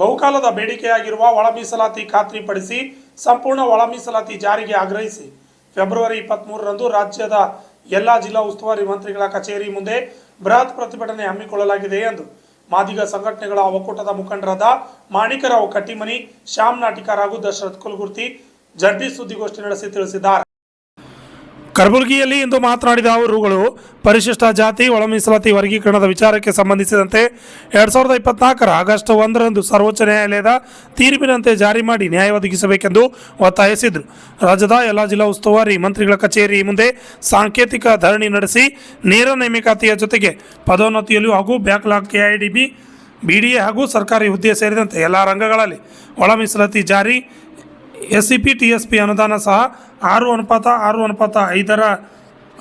ಬಹುಕಾಲದ ಬೇಡಿಕೆಯಾಗಿರುವ ಒಳ ಮೀಸಲಾತಿ ಖಾತ್ರಿಪಡಿಸಿ ಸಂಪೂರ್ಣ ಒಳ ಮೀಸಲಾತಿ ಜಾರಿಗೆ ಆಗ್ರಹಿಸಿ ಫೆಬ್ರವರಿ 23ರಂದು ರಾಜ್ಯದ ಎಲ್ಲ ಜಿಲ್ಲಾ ಉಸ್ತುವಾರಿ ಮಂತ್ರಿಗಳ ಕಚೇರಿ ಮುಂದೆ ಬೃಹತ್ ಪ್ರತಿಭಟನೆ ಹಮ್ಮಿಕೊಳ್ಳಲಾಗಿದೆ ಎಂದು ಮಾದಿಗ ಸಂಘಟನೆಗಳ ಒಕ್ಕೂಟದ ಮುಖಂಡರಾದ ಮಾಣಿಕರಾವ್ ಕಟ್ಟಿಮನಿ, ಶ್ಯಾಮ್ ನಾಟಿಕರ್ ಹಾಗೂ ದಶರಥ್ ಕುಲಗುರ್ತಿ ಜಂಟಿ ಸುದ್ದಿಗೋಷ್ಠಿ ನಡೆಸಿ ತಿಳಿಸಿದ್ದಾರೆ. ಕಲಬುರಗಿಯಲ್ಲಿ ಇಂದು ಮಾತನಾಡಿದ ಅವರುಗಳು ಪರಿಶಿಷ್ಟ ಜಾತಿ ಒಳ ಮೀಸಲಾತಿ ವರ್ಗೀಕರಣದ ವಿಚಾರಕ್ಕೆ ಸಂಬಂಧಿಸಿದಂತೆ 2024 ಆಗಸ್ಟ್ 1ರಂದು ಸರ್ವೋಚ್ಚ ನ್ಯಾಯಾಲಯದ ತೀರ್ಪಿನಂತೆ ಜಾರಿ ಮಾಡಿ ನ್ಯಾಯ ಒದಗಿಸಬೇಕೆಂದು ಒತ್ತಾಯಿಸಿದರು. ರಾಜ್ಯದ ಎಲ್ಲ ಜಿಲ್ಲಾ ಉಸ್ತುವಾರಿ ಮಂತ್ರಿಗಳ ಕಚೇರಿ ಮುಂದೆ ಸಾಂಕೇತಿಕ ಧರಣಿ ನಡೆಸಿ ನೇರ ನೇಮಕಾತಿಯ ಜೊತೆಗೆ ಪದೋನ್ನತಿಯಲ್ಲೂ ಹಾಗೂ ಬ್ಯಾಕ್ಲಾಗ್ ಕೆಐಡಿಬಿ, ಬಿಡಿಎ ಹಾಗೂ ಸರ್ಕಾರಿ ಹುದ್ದೆ ಸೇರಿದಂತೆ ಎಲ್ಲ ರಂಗಗಳಲ್ಲಿ ಒಳ ಮೀಸಲಾತಿ ಜಾರಿ, ಎಸ್ಸಿಪಿ ಟಿಎಸ್ಪಿ ಅನುದಾನ ಸಹ 6:6:5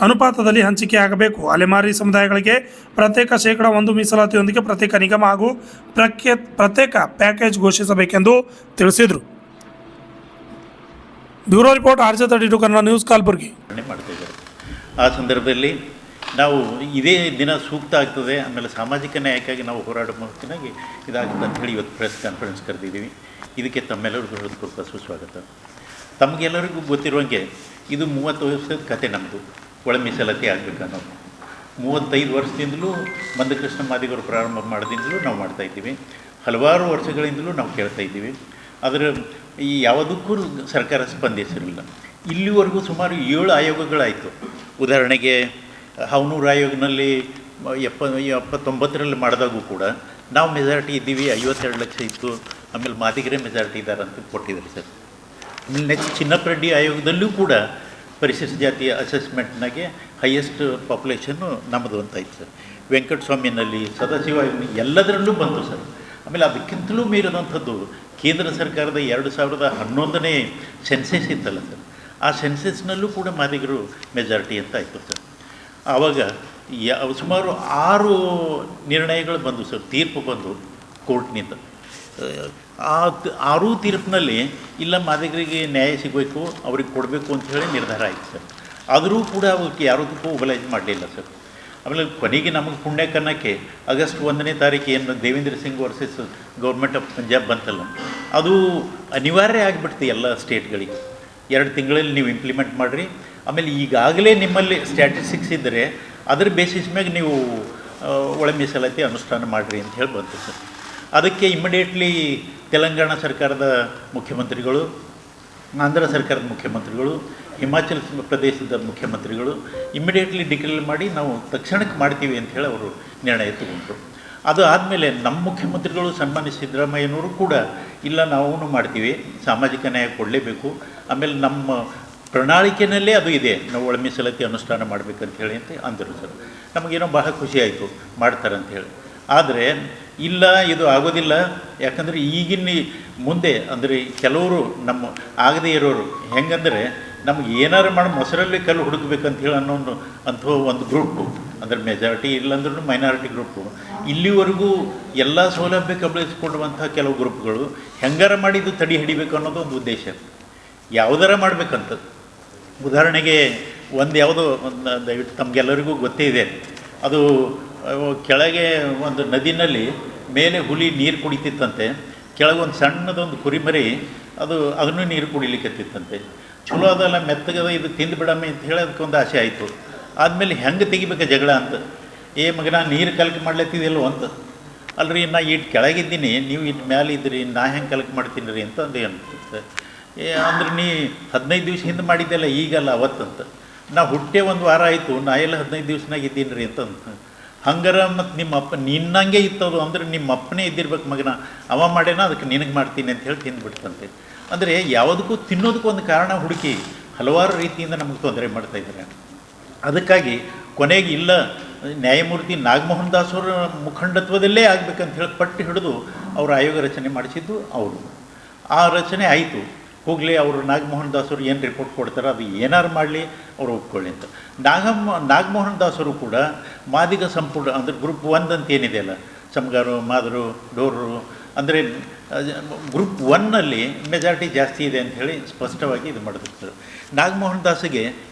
ಅನುಪಾತದಲ್ಲಿ ಹಂಚಿಕೆಯಾಗಬೇಕು. ಅಲೆಮಾರಿ ಸಮುದಾಯಗಳಿಗೆ ಪ್ರತ್ಯೇಕ 1% ಮೀಸಲಾತಿಯೊಂದಿಗೆ ಪ್ರತ್ಯೇಕ ನಿಗಮ ಹಾಗೂ ಪ್ರತ್ಯೇಕ ಪ್ಯಾಕೇಜ್ ಘೋಷಿಸಬೇಕೆಂದು ತಿಳಿಸಿದರು. Bureau report RJ32 Kannada news, Kalaburagi. ಆ ಸಂದರ್ಭದಲ್ಲಿ ನಾವು ಇದೇ ದಿನ ಸೂಕ್ತ ಆಗ್ತದೆ, ಆಮೇಲೆ ಸಾಮಾಜಿಕ ನ್ಯಾಯಕ್ಕಾಗಿ ನಾವು ಹೋರಾಡೋ ಮೂಲಕನಾಗಿ ಇದಾಗುತ್ತೆ ಅಂಥೇಳಿ ಇವತ್ತು ಪ್ರೆಸ್ ಕಾನ್ಫರೆನ್ಸ್ ಕರೆದಿದ್ದೀವಿ. ಇದಕ್ಕೆ ತಮ್ಮೆಲ್ಲರಿಗೂ ಹೃತ್ಪೂರ್ವಕ ಸುಸ್ವಾಗತ. ತಮಗೆಲ್ಲರಿಗೂ ಗೊತ್ತಿರುವಂಗೆ ಇದು 30 ವರ್ಷದ ಕತೆ ನಮ್ಮದು ಒಳ ಮೀಸಲಾತಿ ಆಗಬೇಕನ್ನೋದು. 35 ವರ್ಷದಿಂದಲೂ ಮಂದಕೃಷ್ಣ ಮಾದಿಗರು ಪ್ರಾರಂಭ ಮಾಡೋದಿಂದಲೂ ನಾವು ಮಾಡ್ತಾಯಿದ್ದೀವಿ. ಹಲವಾರು ವರ್ಷಗಳಿಂದಲೂ ನಾವು ಕೇಳ್ತಾ ಇದ್ದೀವಿ. ಅದರ ಈ ಯಾವುದಕ್ಕೂ ಸರ್ಕಾರ ಸ್ಪಂದಿಸಿರಲಿಲ್ಲ. ಇಲ್ಲಿವರೆಗೂ ಸುಮಾರು 7 ಆಯೋಗಗಳಾಯಿತು. ಉದಾಹರಣೆಗೆ ಹಾವನೂರು ಆಯೋಗನಲ್ಲಿ 79ರಲ್ಲಿ ಮಾಡಿದಾಗೂ ಕೂಡ ನಾವು ಮೆಜಾರಿಟಿ ಇದ್ದೀವಿ, 52 ಲಕ್ಷ ಇತ್ತು. ಆಮೇಲೆ ಮಾದಿಗರೇ ಮೆಜಾರಿಟಿ ಇದ್ದಾರೆ ಅಂತ ಕೊಟ್ಟಿದ್ದಾರೆ ಸರ್. ಆಮೇಲೆ ನೆಕ್ಸ್ಟ್ ಚಿನ್ನಪ್ರೆಡ್ಡಿ ಆಯೋಗದಲ್ಲೂ ಕೂಡ ಪರಿಶಿಷ್ಟ ಜಾತಿಯ ಅಸೆಸ್ಮೆಂಟ್ನಾಗೆ ಹೈಯೆಸ್ಟ್ ಪಾಪ್ಯುಲೇಷನ್ನು ನಮ್ಮದು ಅಂತ ಇತ್ತು ಸರ್. ವೆಂಕಟಸ್ವಾಮಿನಲ್ಲಿ, ಸದಾಶಿವ ಎಲ್ಲದರಲ್ಲೂ ಬಂತು ಸರ್. ಆಮೇಲೆ ಅದಕ್ಕಿಂತಲೂ ಮೀರಿದಂಥದ್ದು ಕೇಂದ್ರ ಸರ್ಕಾರದ 2011ನೇ ಸೆನ್ಸಸ್ ಇತ್ತಲ್ಲ ಸರ್, ಆ ಸೆನ್ಸಸ್ನಲ್ಲೂ ಕೂಡ ಮಾದಿಗರು ಮೆಜಾರಿಟಿ ಅಂತ ಆಯಿತು ಸರ್. ಆವಾಗ ಸುಮಾರು 6 ನಿರ್ಣಯಗಳು ಬಂದು ಸರ್, ತೀರ್ಪು ಬಂದು ಕೋರ್ಟ್ನಿಂದ. ಆ 6 ತೀರ್ಪಿನಲ್ಲಿ ಇಲ್ಲ ಮಾದಿಗರಿಗೆ ನ್ಯಾಯ ಸಿಗಬೇಕು, ಅವ್ರಿಗೆ ಕೊಡಬೇಕು ಅಂತ ಹೇಳಿ ನಿರ್ಧಾರ ಆಯಿತು ಸರ್. ಆದರೂ ಕೂಡ ಅವಕ್ಕೆ ಯಾವುದಕ್ಕೂ ಒಬಲೈಸ್ ಮಾಡಲಿಲ್ಲ ಸರ್. ಆಮೇಲೆ ಕೊನೆಗೆ ನಮಗೆ ಪುಣ್ಯ ಕನ್ನಕ್ಕೆ ಆಗಸ್ಟ್ 1ನೇ ತಾರೀಕು ಏನು Devendra Singh versus government of Punjab ಬಂತಲ್ಲ, ಅದು ಅನಿವಾರ್ಯ ಆಗಿಬಿಡ್ತು ಎಲ್ಲ ಸ್ಟೇಟ್ಗಳಿಗೆ. 2 ತಿಂಗಳಲ್ಲಿ ನೀವು ಇಂಪ್ಲಿಮೆಂಟ್ ಮಾಡಿರಿ, ಆಮೇಲೆ ಈಗಾಗಲೇ ನಿಮ್ಮಲ್ಲಿ ಸ್ಟ್ಯಾಟಿಸ್ಟಿಕ್ಸ್ ಇದ್ದರೆ ಅದರ ಬೇಸಿಸ್ ಮ್ಯಾಗ ನೀವು ಒಳ ಮೀಸಲಾತಿ ಅನುಷ್ಠಾನ ಮಾಡಿರಿ ಅಂತ ಹೇಳಿ ಬಂತು ಸರ್. ಅದಕ್ಕೆ ಇಮ್ಮಿಡಿಯೇಟ್ಲಿ ತೆಲಂಗಾಣ ಸರ್ಕಾರದ ಮುಖ್ಯಮಂತ್ರಿಗಳು, ಆಂಧ್ರ ಸರ್ಕಾರದ ಮುಖ್ಯಮಂತ್ರಿಗಳು, ಹಿಮಾಚಲ ಪ್ರದೇಶದ ಮುಖ್ಯಮಂತ್ರಿಗಳು ಇಮ್ಮಿಡಿಯೇಟ್ಲಿ ಡಿಕ್ಲೇರ್ ಮಾಡಿ ನಾವು ತಕ್ಷಣಕ್ಕೆ ಮಾಡ್ತೀವಿ ಅಂತ ಹೇಳಿ ಅವರು ನಿರ್ಣಯ ತಗೊಂಡ್ರು. ಅದು ಆದಮೇಲೆ ನಮ್ಮ ಮುಖ್ಯಮಂತ್ರಿಗಳು ಸನ್ಮಾನ್ಯ ಸಿದ್ದರಾಮಯ್ಯನವರು ಕೂಡ ಇಲ್ಲ ನಾವು ಮಾಡ್ತೀವಿ, ಸಾಮಾಜಿಕ ನ್ಯಾಯ ಕೊಡಲೇಬೇಕು, ಆಮೇಲೆ ನಮ್ಮ ಪ್ರಣಾಳಿಕೆಯಲ್ಲೇ ಅದು ಇದೆ, ನಾವು ಒಳ ಮೀಸಲಾತಿ ಅನುಷ್ಠಾನ ಮಾಡಬೇಕಂತ ಹೇಳಿ ಅಂತ ಅಂದರು ಸರ್. ನಮಗೇನೋ ಬಹಳ ಖುಷಿ ಆಯಿತು ಮಾಡ್ತಾರಂಥೇಳಿ. ಆದರೆ ಇಲ್ಲ, ಇದು ಆಗೋದಿಲ್ಲ. ಯಾಕಂದರೆ ಈಗಿನ ಮುಂದೆ ಅಂದರೆ ಕೆಲವರು ನಮ್ಮ ಆಗದೇ ಇರೋರು ಹೆಂಗಂದರೆ ನಮ್ಗೆ ಏನಾರು ಮಾಡಿ ಮೊಸರಲ್ಲಿ ಕಲ್ಲು ಹುಡುಕಬೇಕಂತ ಹೇಳಿ ಅಂಥ ಒಂದು ಗ್ರೂಪು, ಅಂದರೆ ಮೆಜಾರಿಟಿ ಇಲ್ಲಾಂದ್ರೂ ಮೈನಾರಿಟಿ ಗ್ರೂಪು, ಇಲ್ಲಿವರೆಗೂ ಎಲ್ಲ ಸೌಲಭ್ಯ ಕಬಳಿಸ್ಕೊಡುವಂಥ ಕೆಲವು ಗ್ರೂಪ್ಗಳು ಹೆಂಗಾರ ಮಾಡಿದ್ದು ತಡೆ ಹಿಡಿಬೇಕು ಅನ್ನೋದು ಒಂದು ಉದ್ದೇಶ, ಯಾವುದಾರ ಮಾಡಬೇಕಂತ. ಉದಾಹರಣೆಗೆ ಯಾವುದೋ ದಯವಿಟ್ಟು ತಮಗೆಲ್ಲರಿಗೂ ಗೊತ್ತೇ ಇದೆ, ಅದು ಕೆಳಗೆ ಒಂದು ನದಿನಲ್ಲಿ ಮೇಲೆ ಹುಲಿ ನೀರು ಕುಡಿತಿತ್ತಂತೆ, ಕೆಳಗೊಂದು ಸಣ್ಣದೊಂದು ಕುರಿಮರಿ ಅದನ್ನು ನೀರು ಕುಡಿಲಿಕ್ಕತ್ತಿತ್ತಂತೆ. ಚಲೋ ಅದೆಲ್ಲ ಮೆತ್ತಗದ, ಇದು ತಿಂದು ಬಿಡಮ್ಮೆ ಅಂತ ಹೇಳಿ ಅದಕ್ಕೊಂದು ಆಸೆ ಆಯಿತು. ಆದಮೇಲೆ ಹೆಂಗೆ ತೆಗಿಬೇಕು ಜಗಳ ಅಂತ, ಮಗನ ನೀರು ಕಲಕ ಮಾಡ್ಲತ್ತಿದೆಯಲ್ಲೋ ಅಂತ. ಅಲ್ರಿ ನಾ ಇಟ್ಟು ಕೆಳಗಿದ್ದೀನಿ, ನೀವು ಇಟ್ಟು ಮ್ಯಾಲೆ ಇದ್ರಿ, ನಾ ಹೆಂಗೆ ಕಲಕ ಮಾಡ್ತೀನಿ ರೀ ಅಂತ ಅಂದು ಅನ್ಸುತ್ತೆ. ಅಂದ್ರೆ ನೀ 15 ದಿವಸ ಹಿಂದೆ ಮಾಡಿದ್ದೆಲ್ಲ ಈಗಲ್ಲ ಅವತ್ತಂತ. ನಾ ಹುಟ್ಟೆ ಒಂದು ವಾರ ಆಯಿತು, ನಾ ಎಲ್ಲ 15 ದಿವ್ಸನಾಗ ಇದ್ದೀನಿ ರೀ ಅಂತ. ಹಂಗಾರ ಮತ್ತು ನಿಮ್ಮ ಅಪ್ಪ ನಿನ್ನಂಗೆ ಇತ್ತದು, ಅಂದರೆ ನಿಮ್ಮ ಅಪ್ಪನೇ ಇದ್ದಿರ್ಬೇಕು ಮಗನ, ಅವ ಮಾಡೇನ ಅದಕ್ಕೆ ನಿನಗೆ ಮಾಡ್ತೀನಿ ಅಂತ ಹೇಳಿ ತಿಂದುಬಿಡ್ತಂತೆ. ಅಂದರೆ ಯಾವುದಕ್ಕೂ ತಿನ್ನೋದಕ್ಕೂ ಒಂದು ಕಾರಣ ಹುಡುಕಿ ಹಲವಾರು ರೀತಿಯಿಂದ ನಮಗೆ ತೊಂದರೆ ಮಾಡ್ತಾಯಿದ್ದಾರೆ. ಅದಕ್ಕಾಗಿ ಕೊನೆಗೆ ಇಲ್ಲ, ನ್ಯಾಯಮೂರ್ತಿ ನಾಗಮೋಹನ್ ದಾಸ್ ಅವರ ಮುಖಂಡತ್ವದಲ್ಲೇ ಆಗಬೇಕಂತ ಹೇಳಿ ಪಟ್ಟು ಹಿಡಿದು ಅವರು ಆಯೋಗ ರಚನೆ ಮಾಡಿಸಿದ್ದು ಅವರು. ಆ ರಚನೆ ಆಯಿತು. ಹೋಗಲಿ, ಅವರು ನಾಗಮೋಹನ್ ದಾಸರು ಏನು ರಿಪೋರ್ಟ್ ಕೊಡ್ತಾರೆ ಅದು ಏನಾರು ಮಾಡಲಿ, ಅವರು ಒಪ್ಕೊಳ್ಳಿ ಅಂತ. ನಾಗಮೋಹನ್ ದಾಸರು ಕೂಡ ಮಾದಿಗ ಸಂಪುಟ ಅಂದರೆ ಗ್ರೂಪ್ 1 ಅಂತ ಏನಿದೆ ಅಲ್ಲ, ಸಮಗಾರು, ಮಾದರು, ಡೋರರು, ಅಂದರೆ ಗ್ರೂಪ್ 1ನಲ್ಲಿ ಮೆಜಾರಿಟಿ ಜಾಸ್ತಿ ಇದೆ ಅಂತ ಹೇಳಿ ಸ್ಪಷ್ಟವಾಗಿ ಇದು ಮಾಡಿದ್ರು. ನಾಗಮೋಹನ್ ದಾಸಿಗೆ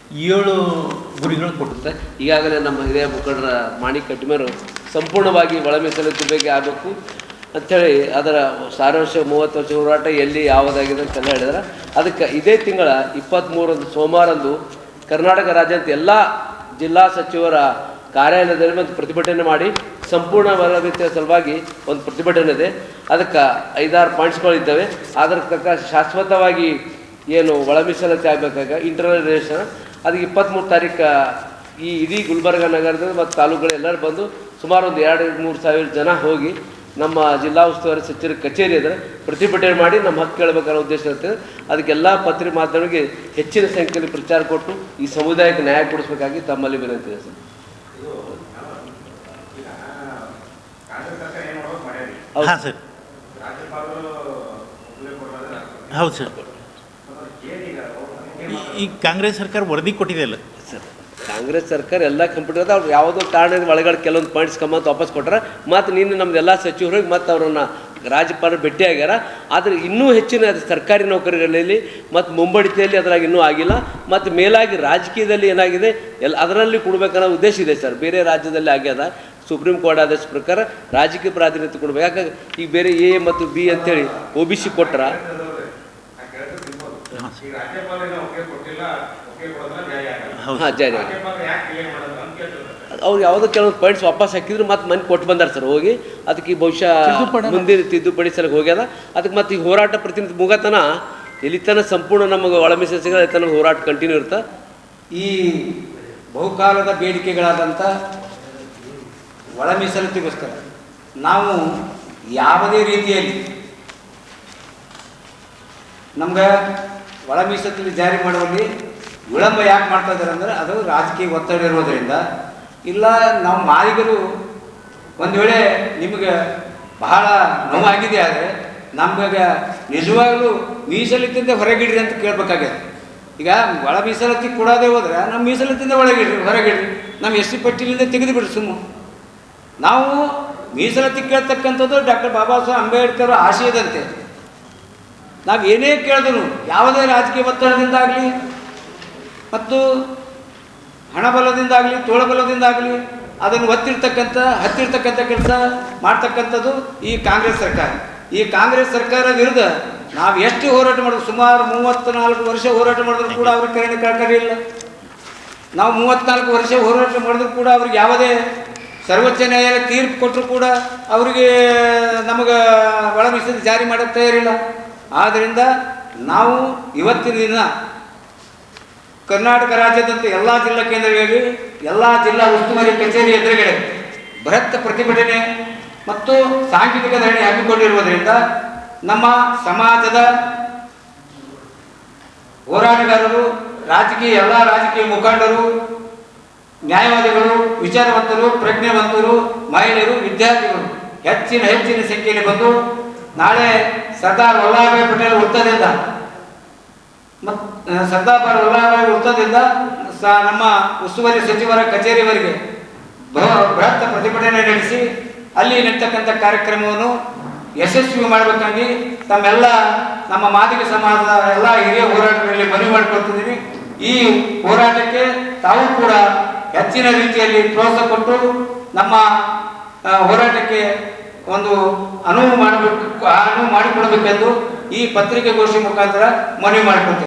7 ಗುರಿಗಳು ಕೊಡುತ್ತೆ. ಈಗಾಗಲೇ ನಮ್ಮ ಹಿರಿಯ ಮುಖಂಡರ ಮಾಣಿಕ್ ಕಟ್ಟಿಮರು ಸಂಪೂರ್ಣವಾಗಿ ಒಳ ಮೀಸಲಾತಿ ಬಗ್ಗೆ ಆಗಬೇಕು, ಅಂಥೇಳಿ ಅದರ ಸಾರಾಂಶ 30 ವರ್ಷ ಹೋರಾಟ ಎಲ್ಲಿ ಯಾವುದಾಗಿದೆ ಅಂತೆಲ್ಲ ಹೇಳಿದ್ರೆ, ಅದಕ್ಕೆ ಇದೇ ತಿಂಗಳ 23ರಂದು ಸೋಮವಾರಂದು ಕರ್ನಾಟಕ ರಾಜ್ಯಾದ್ಯಂತ ಎಲ್ಲ ಜಿಲ್ಲಾ ಸಚಿವರ ಕಾರ್ಯಾಲಯದಲ್ಲಿ ಒಂದು ಪ್ರತಿಭಟನೆ ಮಾಡಿ ಸಂಪೂರ್ಣ ವಲಮಿತ ಸಲುವಾಗಿ ಒಂದು ಪ್ರತಿಭಟನೆ ಇದೆ. ಅದಕ್ಕೆ 5-6 ಪಾಯಿಂಟ್ಸ್ಗಳಿದ್ದಾವೆ. ಅದರ ತಕ್ಕ ಶಾಶ್ವತವಾಗಿ ಏನು ಒಳ ಮೀಸಲಾತಿ ಆಗಬೇಕಾಗ ಇಂಟರ್ನಲ್ ರಿಲೇಷನ್ ಅದಕ್ಕೆ 23 ತಾರೀಕು ಈ ಇಡೀ ಗುಲ್ಬರ್ಗ ನಗರದ ಮತ್ತು ತಾಲೂಕುಗಳೆಲ್ಲರೂ ಬಂದು ಸುಮಾರು ಒಂದು 2-3 ಸಾವಿರ ಜನ ಹೋಗಿ ನಮ್ಮ ಜಿಲ್ಲಾ ಉಸ್ತುವಾರಿ ಸಚಿವರ ಕಚೇರಿ ಅಂದರೆ ಪ್ರತಿಭಟನೆ ಮಾಡಿ ನಮ್ಮ ಹಕ್ಕು ಕೇಳಬೇಕನ್ನೋ ಉದ್ದೇಶ ಇರ್ತದೆ. ಅದಕ್ಕೆಲ್ಲ ಪತ್ರಿಕೆ ಮಾಧ್ಯಮಗಳಿಗೆ ಹೆಚ್ಚಿನ ಸಂಖ್ಯೆಯಲ್ಲಿ ಪ್ರಚಾರ ಕೊಟ್ಟು ಈ ಸಮುದಾಯಕ್ಕೆ ನ್ಯಾಯ ಕೊಡಿಸಬೇಕಾಗಿ ತಮ್ಮಲ್ಲಿ ವಿನಂತಿ ಇದೆ ಸರ್. ಹಾಂ ಸರ್, ಹೌದು ಸರ್. ಈ ಕಾಂಗ್ರೆಸ್ ಸರ್ಕಾರ ವರದಿ ಕೊಟ್ಟಿದೆಯಲ್ಲ ಸರ್, ಕಾಂಗ್ರೆಸ್ ಸರ್ಕಾರ ಎಲ್ಲ ಕಂಪ್ಲೀಟ್ ಅದ. ಅವ್ರು ಯಾವುದೋ ಕಾರಣದ ಒಳಗಡೆ ಕೆಲವೊಂದು ಪಾಯಿಂಟ್ಸ್ ಕಮ್ಮಂತ ವಾಪಸ್ ಕೊಟ್ಟಾರ. ಮತ್ತು ನಿನ್ನೆ ನಮ್ದೆಲ್ಲ ಸಚಿವರಿಗೆ ಮತ್ತು ಅವರನ್ನು ರಾಜ್ಯಪಾಲರು ಭೇಟಿಯಾಗ್ಯಾರ. ಆದರೆ ಇನ್ನೂ ಹೆಚ್ಚಿನ ಸರ್ಕಾರಿ ನೌಕರಿಗಳಲ್ಲಿ ಮತ್ತು ಮುಂಬಡಿತೆಯಲ್ಲಿ ಅದ್ರಾಗ ಇನ್ನೂ ಆಗಿಲ್ಲ. ಮತ್ತು ಮೇಲಾಗಿ ರಾಜಕೀಯದಲ್ಲಿ ಏನಾಗಿದೆ ಅದರಲ್ಲಿ ಕೊಡಬೇಕನ್ನೋ ಉದ್ದೇಶ ಇದೆ ಸರ್. ಬೇರೆ ರಾಜ್ಯದಲ್ಲಿ ಆಗ್ಯದ ಸುಪ್ರೀಂ ಕೋರ್ಟ್ ಆದೇಶ ಪ್ರಕಾರ ರಾಜಕೀಯ ಪ್ರಾತಿನಿಧ್ಯ ಕೊಡಬೇಕು. ಯಾಕಂದ್ರೆ ಈಗ ಬೇರೆ ಎ ಮತ್ತು ಬಿ ಅಂತೇಳಿ OBC ಕೊಟ್ರ ಹಾಂ ಜಾರಿ ಅವ್ರು ಯಾವುದೋ ಕೆಲವೊಂದು ಪಾಯಿಂಟ್ಸ್ ವಾಪಸ್ ಹಾಕಿದ್ರು ಮತ್ತು ಮನೆ ಕೊಟ್ಟು ಬಂದಾರ ಸರ್ ಹೋಗಿ. ಅದಕ್ಕೆ ಬಹುಶಃ ಮುಂದಿನ ತಿದ್ದುಪಡಿ ಸಲಕ್ಕೆ ಹೋಗ್ಯದ. ಅದಕ್ಕೆ ಮತ್ತು ಈ ಹೋರಾಟ ಪ್ರತಿನಿಧಿ ಮುಗತನ ಎಲ್ಲಿತನ ಸಂಪೂರ್ಣ ನಮಗೆ ಒಳ ಮೀಸಲಾತಿ ತನಕ ಹೋರಾಟ ಕಂಟಿನ್ಯೂ ಇರುತ್ತೆ. ಈ ಬಹುಕಾಲದ ಬೇಡಿಕೆಗಳಾದಂಥ ಒಳ ಮೀಸಲಾತಿಗೋಸ್ಕರ ನಾವು ಯಾವುದೇ ರೀತಿಯಲ್ಲಿ ನಮ್ಗೆ ಒಳ ಮೀಸಲಾತಿ ಜಾರಿ ಮಾಡುವಲ್ಲಿ ವಿಳಂಬ ಯಾಕೆ ಮಾಡ್ತಾ ಇದ್ದಾರೆ ಅಂದರೆ ಅದು ರಾಜಕೀಯ ಒತ್ತಡ ಇರೋದರಿಂದ. ಇಲ್ಲ ನಾವು ಮಾಲಿಗರು ಒಂದು ವೇಳೆ ನಿಮಗೆ ಬಹಳ ನೋವಾಗಿದೆ ಆದರೆ ನಮಗೆ ನಿಜವಾಗಲೂ ಮೀಸಲಾತಿಯಿಂದ ಹೊರಗಿಡ್ರಿ ಅಂತ ಕೇಳಬೇಕಾಗಿದೆ. ಈಗ ಒಳ ಮೀಸಲಾತಿ ಕೊಡೋದೇ ಹೋದರೆ ನಮ್ಮ ಮೀಸಲಾತಿಯಿಂದ ಹೊರಗಿಡ್ರಿ, ನಮ್ಮ SC ಪಟ್ಟಿಲಿಂದ ತೆಗೆದು ಬಿಡ್ರಿ. ನಾವು ಮೀಸಲಾತಿ ಕೇಳ್ತಕ್ಕಂಥದ್ದು ಡಾಕ್ಟರ್ ಬಾಬಾ ಸಾಹೇಬ್ ಅಂಬೇಡ್ಕರ್ ಆಶಯದಂತೆ. ನಾವು ಏನೇ ಕೇಳಿದ್ರು ಯಾವುದೇ ರಾಜಕೀಯ ಒತ್ತಡದಿಂದಾಗಲಿ ಮತ್ತು ಹಣಬಲದಿಂದಾಗಲಿ ತೋಳಬಲದಿಂದಾಗಲಿ ಅದನ್ನು ಹತ್ತಿರ್ತಕ್ಕಂಥ ಕೆಲಸ ಮಾಡ್ತಕ್ಕಂಥದ್ದು ಈ ಕಾಂಗ್ರೆಸ್ ಸರ್ಕಾರ. ಈ ಕಾಂಗ್ರೆಸ್ ಸರ್ಕಾರ ವಿರುದ್ಧ ನಾವು ಎಷ್ಟು ಹೋರಾಟ ಮಾಡಿದ್ರು, ಸುಮಾರು 34 ವರ್ಷ ಹೋರಾಟ ಮಾಡಿದ್ರು ಕೂಡ ಅವ್ರಿಗೆ ಕರೆಣೆ ಇಲ್ಲ. ನಾವು 34 ವರ್ಷ ಹೋರಾಟ ಮಾಡಿದ್ರು ಕೂಡ ಅವ್ರಿಗೆ ಯಾವುದೇ ಸರ್ವೋಚ್ಚ ನ್ಯಾಯಾಲಯ ತೀರ್ಪು ಕೊಟ್ಟರು ಕೂಡ ಅವರಿಗೆ ನಮಗೆ ಒಳ ಮೀಸಲಾತಿ ಜಾರಿ ಮಾಡೋಕ್ಕೆ ತಯಾರಿಲ್ಲ. ಆದ್ದರಿಂದ ನಾವು ಇವತ್ತಿನ ದಿನ ಕರ್ನಾಟಕ ರಾಜ್ಯದಂತೆ ಎಲ್ಲ ಜಿಲ್ಲಾ ಕೇಂದ್ರಗಳಲ್ಲಿ ಎಲ್ಲ ಜಿಲ್ಲಾ ಉಸ್ತುವಾರಿ ಕಚೇರಿ ಎದುರುಗಡೆ ಬೃಹತ್ ಪ್ರತಿಭಟನೆ ಮತ್ತು ಸಾಂಕೇತಿಕ ಧರಣಿ ಹಮ್ಮಿಕೊಂಡಿರುವುದರಿಂದ ನಮ್ಮ ಸಮಾಜದ ಹೋರಾಟಗಾರರು, ಎಲ್ಲ ರಾಜಕೀಯ ಮುಖಂಡರು, ನ್ಯಾಯವಾದಿಗಳು, ವಿಚಾರವಂತರು, ಪ್ರಜ್ಞಾವಂತರು, ಮಹಿಳೆಯರು, ವಿದ್ಯಾರ್ಥಿಗಳು ಹೆಚ್ಚಿನ ಸಂಖ್ಯೆಯಲ್ಲಿ ಬಂದು ನಾಳೆ ಸರ್ದಾರ್ ವಲ್ಲಭಭಾಯಿ ಪಟೇಲ್ ವೃತ್ತದಿಂದ ನಮ್ಮ ಉಸ್ತುವಾರಿ ಸಚಿವರ ಕಚೇರಿವರೆಗೆ ಬೃಹತ್ ಪ್ರತಿಭಟನೆ ನಡೆಸಿ ಅಲ್ಲಿ ನಡೀತಕ್ಕಂಥ ಕಾರ್ಯಕ್ರಮವನ್ನು ಯಶಸ್ವಿ ಮಾಡಬೇಕಾಗಿ ನಮ್ಮ ಮಾದಿಗ ಸಮಾಜದ ಎಲ್ಲ ಹಿರಿಯ ಹೋರಾಟಗಳಲ್ಲಿ ಮನವಿ ಮಾಡಿಕೊಳ್ತಿದ್ದೀನಿ. ಈ ಹೋರಾಟಕ್ಕೆ ತಾವು ಕೂಡ ಹೆಚ್ಚಿನ ರೀತಿಯಲ್ಲಿ ಪ್ರೋತ್ಸಾಹ ಕೊಟ್ಟು ನಮ್ಮ ಹೋರಾಟಕ್ಕೆ ಒಂದು ಅನುವು ಮಾಡಿಕೊಡಬೇಕೆಂದು ಈ ಪತ್ರಿಕೆಗೋಷ್ಠಿ ಮುಖಾಂತರ ಮನವಿ ಮಾಡಿಕೊಳ್ತೇವೆ.